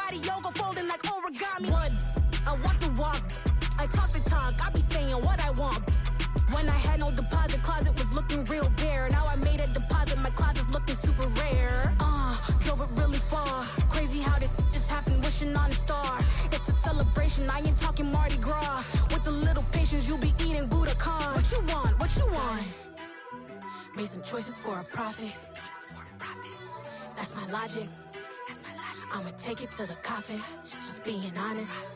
body yoga, folding like origami. What? I walk the walk, I talk the talk, I be saying what I want. When I had no deposit, closet was looking real bare. Now I made a deposit, my closet's looking super rare. Drove it really far. Crazy how did just happen, wishing on a star. It's a celebration, I ain't talking Mardi Gras. With a little patience, you'll be eating Budokan. What you want? What you want? Made some choices for a profit. That's my logic. I'ma take it to the coffin. Just being honest.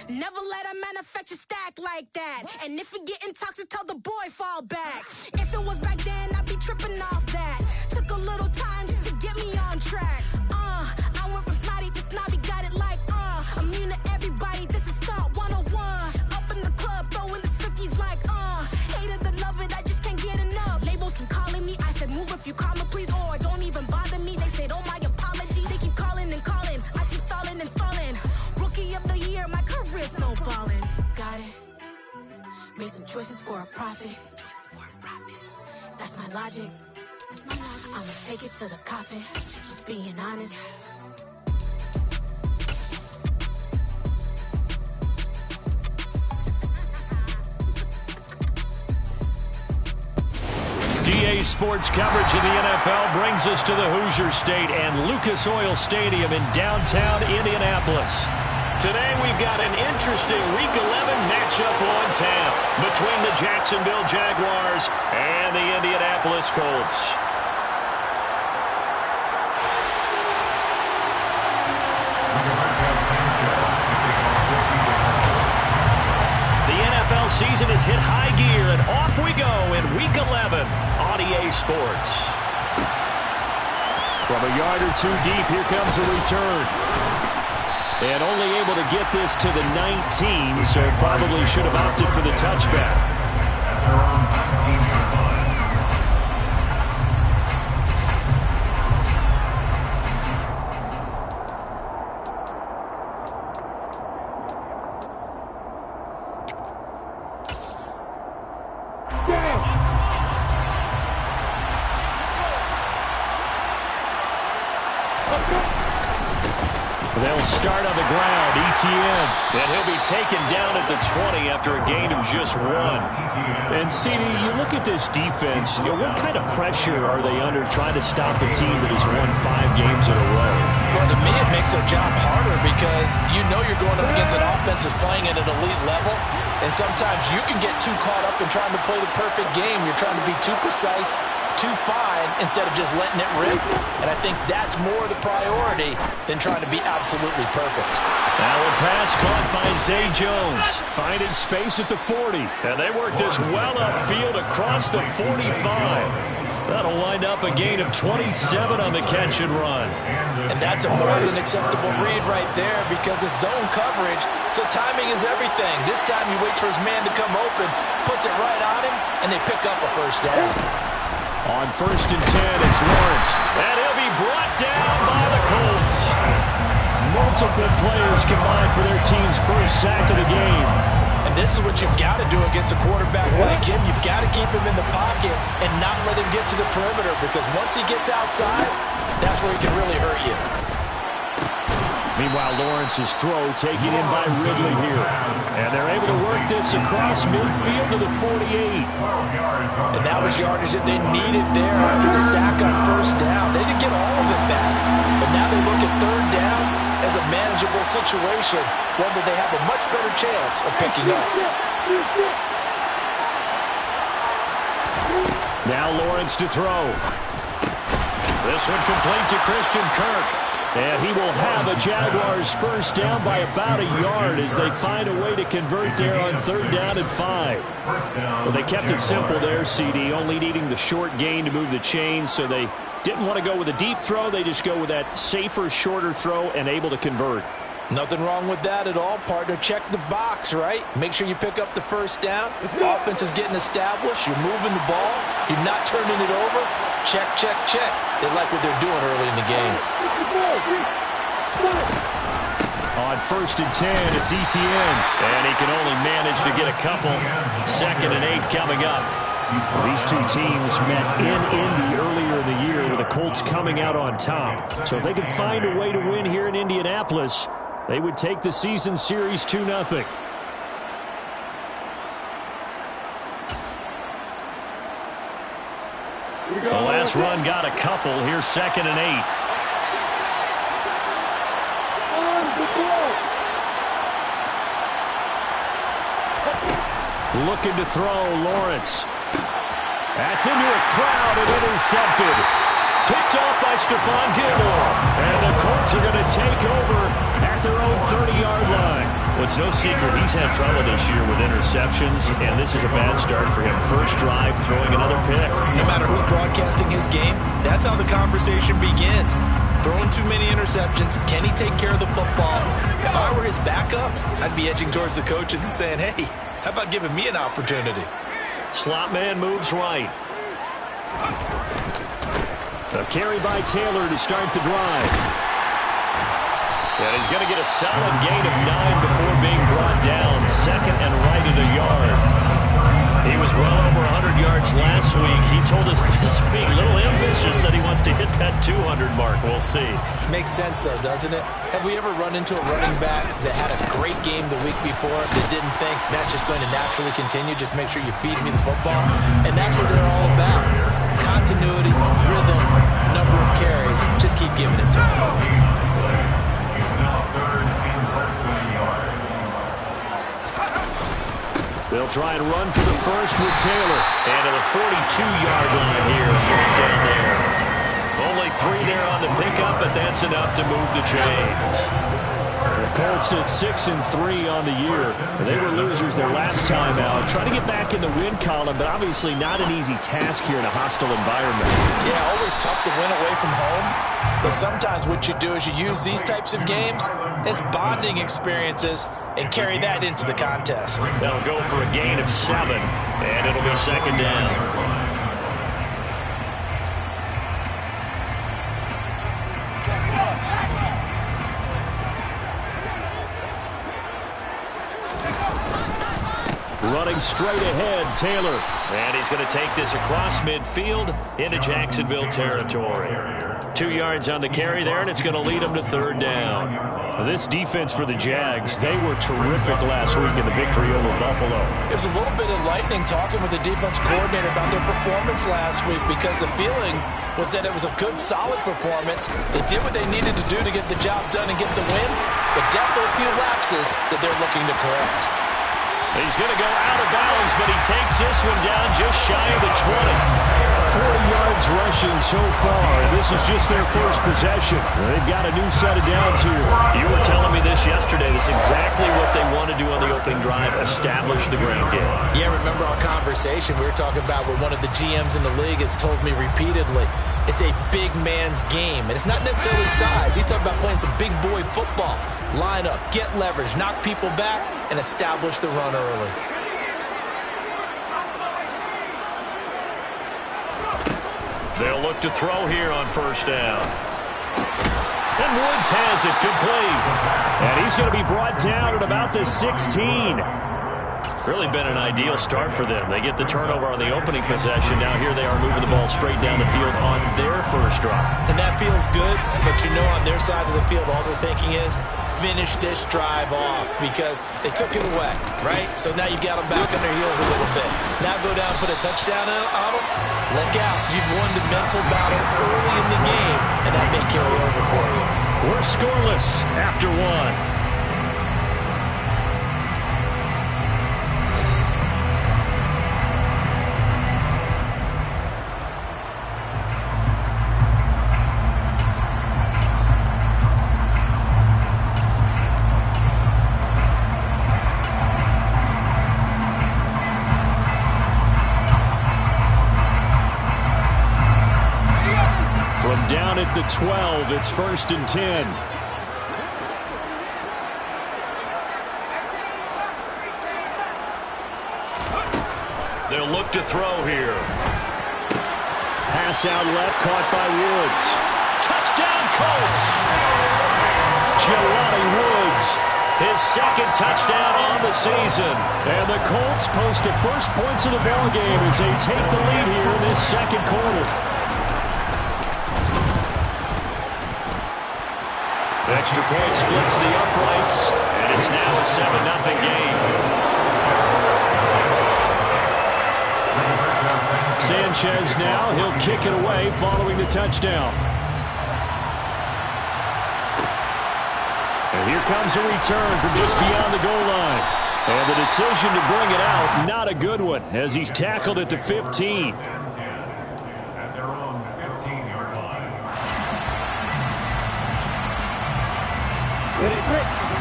Never let a manufacture stack like that. And if it getting toxic, tell the boy fall back. If it was back then, I'd be tripping off that. Took a little time just to get me on track. I went from snotty to snobby, got it like immune to everybody, this is stunt 101. Up in the club, throwing the cookies like hate it or love it, I just can't get enough. Labels from calling me, I said move if you call me please, or don't even bother me. They said oh my apologies, they keep calling and calling, I keep stalling and stalling. Rookie of the year, my career snowballing. Got it. Made some choices for a profit. That's my logic. I'ma take it to the coffin. Just being honest. DA Sports coverage of the NFL brings us to the Hoosier State and Lucas Oil Stadium in downtown Indianapolis. Today we've got an interesting Week 11 matchup on tap between the Jacksonville Jaguars and the Indianapolis Colts. The NFL season has hit high gear, and off we go in Week 11 on EA Sports. From a yard or two deep, here comes a return. And only able to get this to the 19, so probably should have opted for the touchback. They'll start on the ground, ETN. And he'll be taken down at the 20 after a gain of just 1. And, CD, you look at this defense, what kind of pressure are they under trying to stop a team that has won 5 games in a row? Well, to me, it makes their job harder because you know you're going up against an offense that's playing at an elite level. And sometimes you can get too caught up in trying to play the perfect game. You're trying to be too precise, too fine, instead of just letting it rip. And I think that's more the priority than trying to be absolutely perfect. Now a pass caught by Zay Jones. Finding space at the 40. And they work this well upfield across the 45. That'll wind up a gain of 27 on the catch and run. And that's a more than acceptable read right there because it's zone coverage, so timing is everything. This time he waits for his man to come open, puts it right on him, and they pick up a first down. On 1st and 10, it's Lawrence. And he'll be brought down by the Colts. Multiple players combined for their team's first sack of the game. And this is what you've got to do against a quarterback like him. You've got to keep him in the pocket and not let him get to the perimeter because once he gets outside, that's where he can really hurt you. Meanwhile, Lawrence's throw taken in by Ridley here. And they're able to work this across midfield to the 48. And that was yardage that they needed there after the sack on first down. They didn't get all of it back. But now they look at third down as a manageable situation, one that they have a much better chance of picking up. Now Lawrence to throw. This one complete to Christian Kirk. And he will have a Jaguars first down by about a yard as they find a way to convert there on 3rd down and 5. Well, they kept it simple there, CD, only needing the short gain to move the chains, so they didn't want to go with a deep throw. They just go with that safer, shorter throw and able to convert. Nothing wrong with that at all, partner. Check the box, right? Make sure you pick up the first down. Offense is getting established. You're moving the ball. You're not turning it over. Check, check, check. They like what they're doing early in the game. On 1st and 10, it's ETN. And he can only manage to get a couple. 2nd and 8 coming up. These two teams met in Indy earlier in the year with the Colts coming out on top. So if they can find a way to win here in Indianapolis, They would take the season series 2-0. The last run got a couple. Here's 2nd and 8. Looking to throw, Lawrence. That's into a crowd and intercepted. Picked off by Stephon Gilmore. And the Colts are going to take over at their own 30-yard line. Well, it's no secret he's had trouble this year with interceptions, and this is a bad start for him. First drive, throwing another pick. No matter who's broadcasting his game, that's how the conversation begins. Throwing too many interceptions. Can he take care of the football? If I were his backup, I'd be edging towards the coaches and saying, hey, how about giving me an opportunity? Slot man moves right. A carry by Taylor to start the drive. And he's going to get a solid gain of 9 before being brought down. 2nd and right at a yard. He was well over 100 yards last week. He told us this week, a little ambitious, said he wants to hit that 200 mark. We'll see. Makes sense, though, doesn't it? Have we ever run into a running back that had a great game the week before that didn't think that's just going to naturally continue? Just make sure you feed me the football. And that's what they're all about. Continuity, rhythm, number of carries. Just keep giving it to him. They'll try and run for the first with Taylor. And to the 42-yard line here. Down there. Only 3 there on the pickup, but that's enough to move the chains. The Colts at 6-3 on the year. They were losers their last time out. Trying to get back in the win column, but obviously not an easy task here in a hostile environment. Yeah, always tough to win away from home. But sometimes what you do is you use these types of games as bonding experiences and carry that into the contest. They'll go for a gain of 7, and it'll be 2nd down. Running straight ahead, Taylor. And he's going to take this across midfield into Jacksonville territory. 2 yards on the carry there, and it's going to lead him to 3rd down. This defense for the Jags, they were terrific last week in the victory over Buffalo. It was a little bit enlightening talking with the defense coordinator about their performance last week because the feeling was that it was a good, solid performance. They did what they needed to do to get the job done and get the win, but definitely a few lapses that they're looking to correct. He's going to go out of bounds, but he takes this one down just shy of the 20. 40 yards rushing so far, and this is just their first possession. They've got a new set of downs here. You were telling me this yesterday. This is exactly what they want to do on the opening drive, establish the ground game. Yeah, remember our conversation we were talking about with one of the GMs in the league has told me repeatedly, it's a big man's game, and it's not necessarily size. He's talking about playing some big boy football. Line up, get leverage, knock people back, and establish the run early. They'll look to throw here on 1st down. And Woods has it complete. And he's going to be brought down at about the 16. Really been an ideal start for them. They get the turnover on the opening possession. Now here they are moving the ball straight down the field on their first drive. And that feels good, but you know on their side of the field all they're thinking is finish this drive off because they took it away, right? So now you've got them back on their heels a little bit. Now go down and put a touchdown on them. Look out. You've won the mental battle early in the game, and that may carry over for you. We're scoreless after 1. Down at the 12, it's 1st and 10. They'll look to throw here. Pass out left, caught by Woods. Touchdown, Colts! Jelani Woods, his 2nd touchdown on the season. And the Colts post the first points of the ballgame as they take the lead here in this 2nd quarter. Extra point splits the uprights, and it's now a 7-0 game. Sanchez now, he'll kick it away following the touchdown. And here comes a return from just beyond the goal line. And the decision to bring it out, not a good one, as he's tackled at the 15.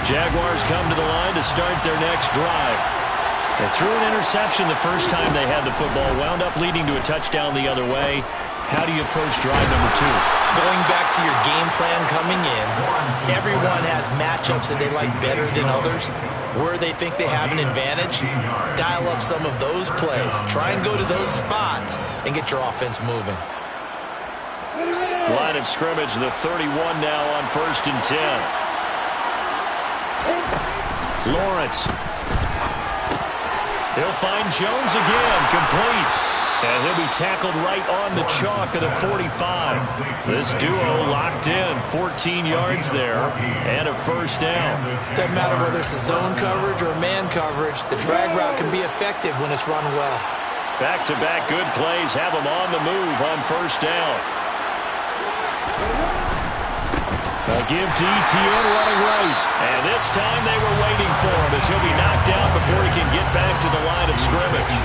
Jaguars come to the line to start their next drive. They threw an interception the first time they had the football, wound up leading to a touchdown the other way. How do you approach drive number 2? Going back to your game plan coming in, everyone has matchups that they like better than others. Where they think they have an advantage, dial up some of those plays. Try and go to those spots and get your offense moving. Line of scrimmage, the 31 now on 1st and 10. Lawrence. He'll find Jones again, complete. And he'll be tackled right on the chalk of the 45. This duo locked in, 14 yards there, and a first down. Doesn't matter whether it's a zone coverage or man coverage, the drag route can be effective when it's run well. Back-to-back good plays have them on the move on first down. They'll give to Etienne running right. And this time they were waiting for him as he'll be knocked down before he can get back to the line of scrimmage.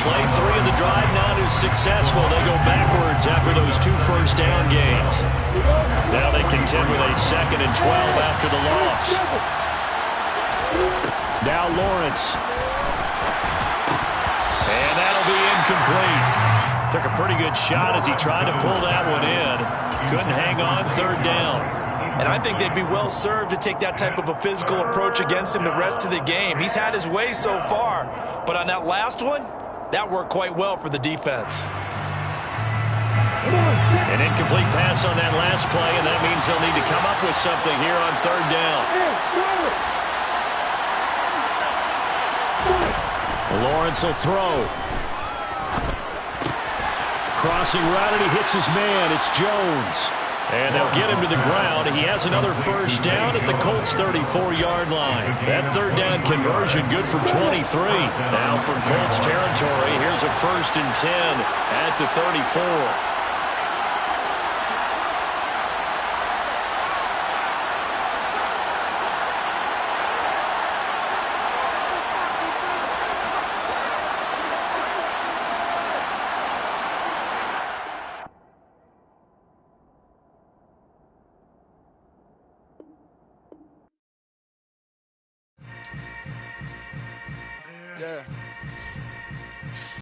Play 3 in the drive not as successful. They go backwards after those 2 first down gains. Now they contend with a 2nd and 12 after the loss. Now Lawrence. And that'll be incomplete. Took a pretty good shot as he tried to pull that one in. Couldn't hang on, 3rd down. And I think they'd be well served to take that type of a physical approach against him the rest of the game. He's had his way so far, but on that last one, that worked quite well for the defense. An incomplete pass on that last play, and that means they'll need to come up with something here on 3rd down. Lawrence will throw. Crossing route, and he hits his man. It's Jones. And they'll get him to the ground. He has another first down at the Colts' 34-yard line. That 3rd down conversion good for 23. Now from Colts territory, here's a 1st and 10 at the 34. Yeah.